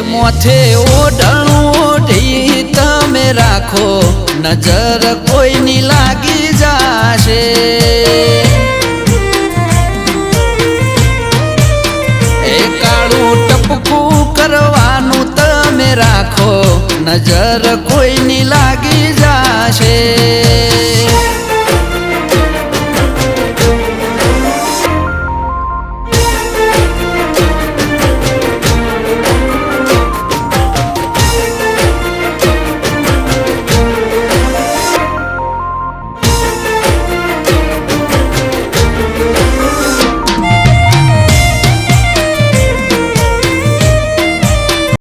मोथे ओढणुं ओढी तमे राखो नजर कोई नी लागी जाशे। ए काळू टपकू करवानुं तमे राखो नजर कोई नी लागी जाशे।